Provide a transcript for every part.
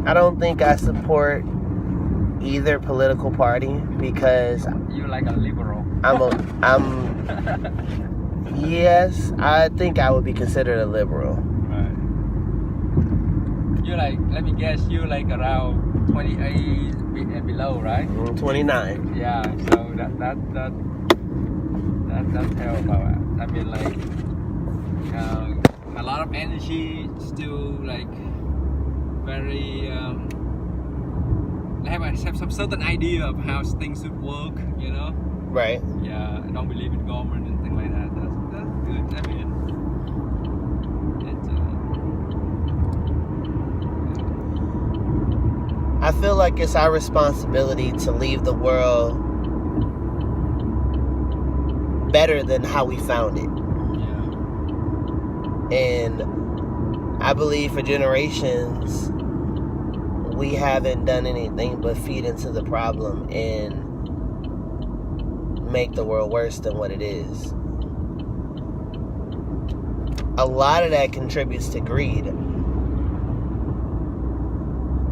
I don't think I support either political party because you're like a liberal. Yes, I think I would be considered a liberal. Right. You're like, let me guess, you're like around 28 and below, right? 29. Yeah. So that's terrible. I mean, like, a lot of energy, still like very. They have some certain idea of how things should work, you know. Right. Yeah, I don't believe in government and things like that. That's good. I mean, I feel like it's our responsibility to leave the world better than how we found it. Yeah. And I believe for generations, we haven't done anything but feed into the problem and make the world worse than what it is. A lot of that contributes to greed.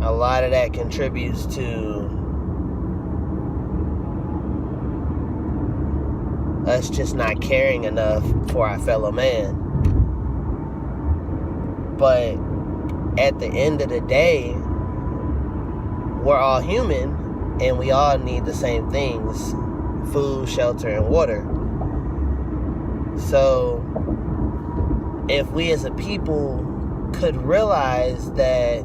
A lot of that contributes to us just not caring enough for our fellow man. But at the end of the day, we're all human and we all need the same things: food, shelter, and water. So if we as a people could realize that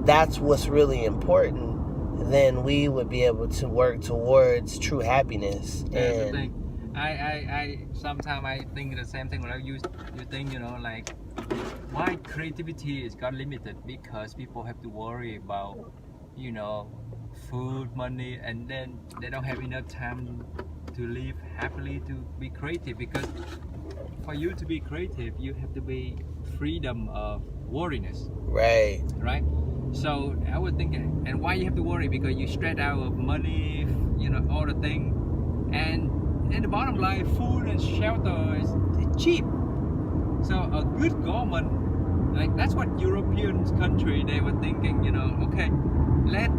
that's what's really important, then we would be able to work towards true happiness. That's the thing. I sometimes I think the same thing. Like you think, you know, like, why creativity is got limited? Because people have to worry about, you know, food, money, and then they don't have enough time to live happily, to be creative. Because for you to be creative, you have to be freedom of worriness. Right. So I would think, and why you have to worry? Because you stressed out of money, you know, all the thing, and in the bottom line, food and shelter is cheap. So a good government, like that's what European country they were thinking, you know, okay, let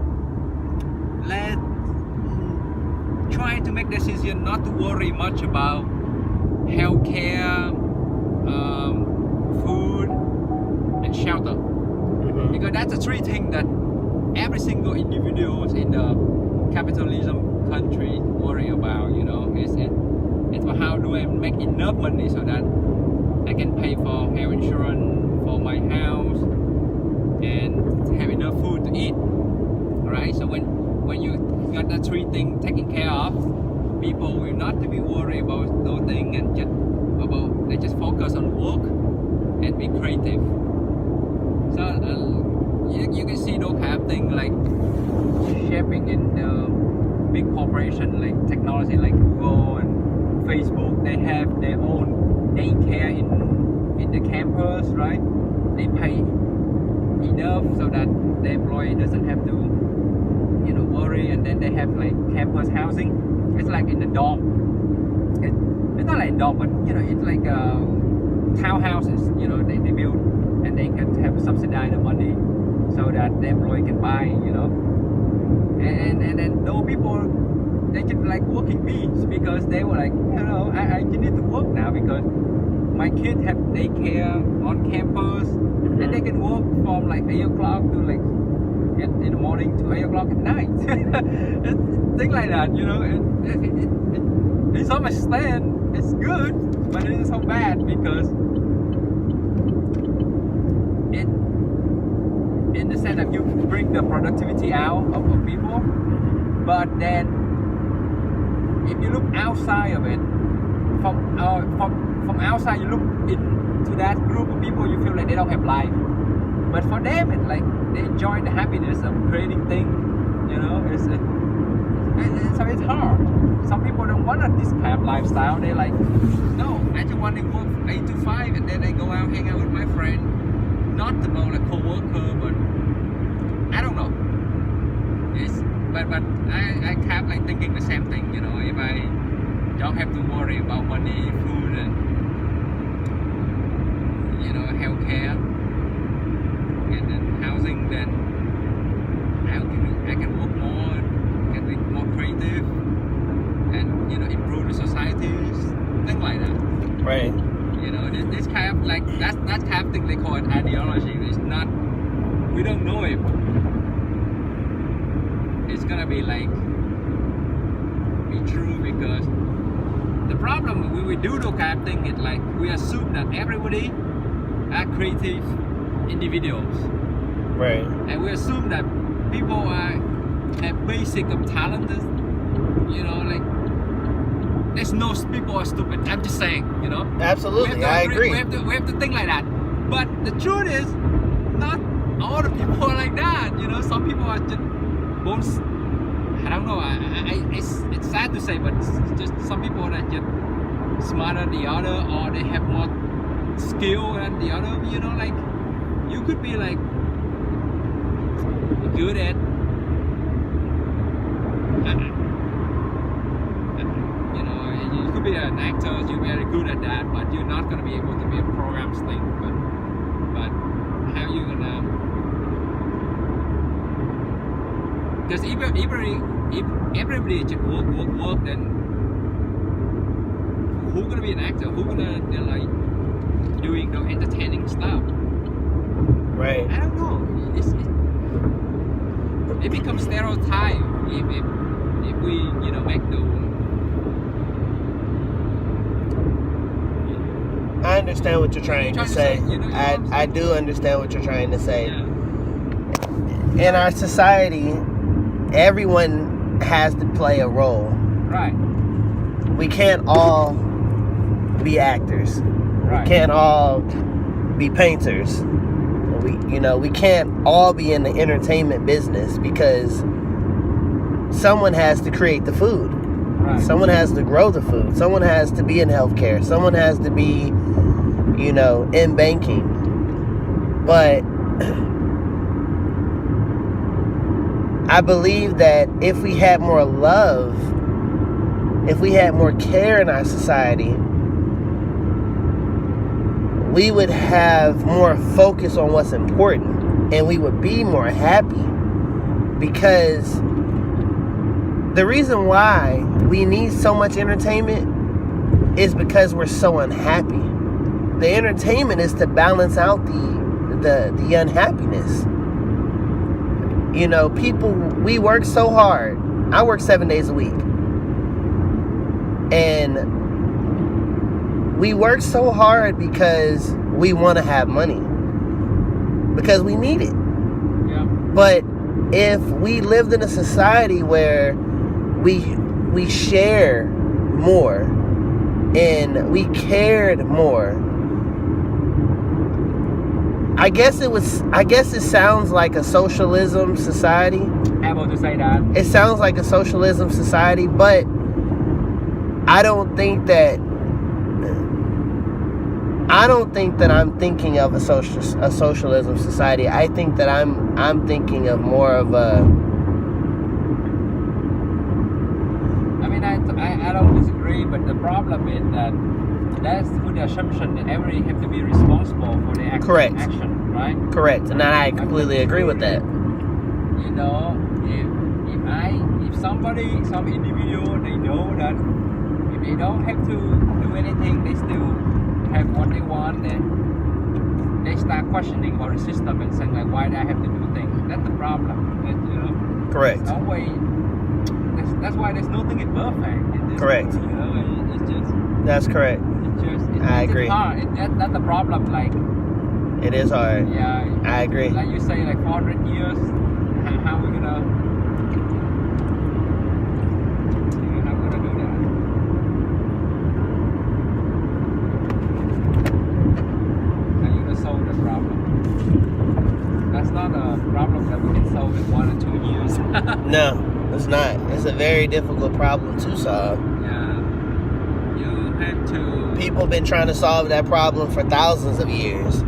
try to make decision not to worry much about healthcare, food, and shelter. Because that's the three things that every single individual in the capitalism country worry about, you know. It's for how do I make enough money so that I can pay for health insurance, for my house, and have enough food to eat. Alright, so when you got that three things taken care of, people will not to be worried about those things and they just focus on work and be creative. So you can see those kind of things like shaping in the big corporation like technology like Google and Facebook. They have their own daycare in the campus, right? They pay enough so that the employee doesn't have to, you know, worry. And then they have like campus housing. It's like in the dorm. It's not like a dorm, but you know, it's like townhouses. You know, they build. And they can have subsidize the money so that the employee can buy, you know. And then those people, they just like working bees because they were like, you know, I need to work now because my kids have daycare on campus, and they can work from like 8 o'clock to like in the morning to 8 o'clock at night. Things like that, you know. To some extent, it's good, but it is so bad because in the sense that you bring the productivity out of people, but then if you look outside of it, from outside you look into that group of people, you feel like they don't have life. But for them, it's like they enjoy the happiness of creating things, you know. So it's hard. Some people don't want this kind of lifestyle. They're like, no, I just want to work 8 to 5 and then I go out, hang out with my friend. Not about a co-worker, but I don't know. But I kept like thinking the same thing, you know. If I don't have to worry about money, food, and you know, healthcare, and then housing, then I can work more, can be more creative, and improve the societies, things like that. Right. This kind of like that kind of thing they call it ideology. It's not. We don't know it. It's gonna be true because the problem when we do those kind of thing is like we assume that everybody are creative individuals, Right. and we assume that people have basic of talent. Like there's no people are stupid. I'm just saying, Absolutely, I agree. We have to think like that. But the truth is, not all the people are like that. Some people are just born. I don't know. It's sad to say, but it's just some people are just smarter than the other, or they have more skill than the other. Like you could be like good at. You could be an actor. You're very good at that, but you're not gonna be able to be a program thing. But how you gonna? Because if everybody just work, then who gonna be an actor? Who gonna doing the entertaining stuff? Right. I don't know. It becomes stereotype if we make the. I understand what you're trying to say. I do understand what you're trying to say. Yeah. In our society, everyone has to play a role. Right. We can't all be actors. Right. We can't all be painters. We can't all be in the entertainment business because someone has to create the food. Right. Someone has to grow the food. Someone has to be in healthcare. Someone has to be, in banking. But I believe that if we had more love, if we had more care in our society, we would have more focus on what's important and we would be more happy. Because the reason why we need so much entertainment is because we're so unhappy. The entertainment is to balance out the unhappiness. People, we work so hard. I work 7 days a week. And we work so hard because we want to have money. Because we need it. Yeah. But if we lived in a society where we share more and we cared more, I guess it sounds like a socialism society. Able to say that. It sounds like a socialism society, but I don't think that I'm thinking of a socialism society. I think that I'm thinking of more of a. I mean, I don't disagree, but the problem is that that's with the assumption that everybody have to be responsible for their Correct. action, right? Correct, and I completely agree with that. If some individual, they know that if they don't have to do anything, they still have what they want, then they start questioning about the system and saying like, why do I have to do things? That's the problem. Correct. It's always, that's why there's nothing is perfect. It's just, Correct. It's just. That's correct. I agree. It's hard. That's the problem. Like. It is hard. Yeah. I agree. Like you say, like 400 years, how we gonna do that? How you gonna solve the problem? That's not a problem that we can solve in 1 or 2 years. No, it's not. It's a very difficult problem to solve. Yeah. You have to. People have been trying to solve that problem for thousands of years.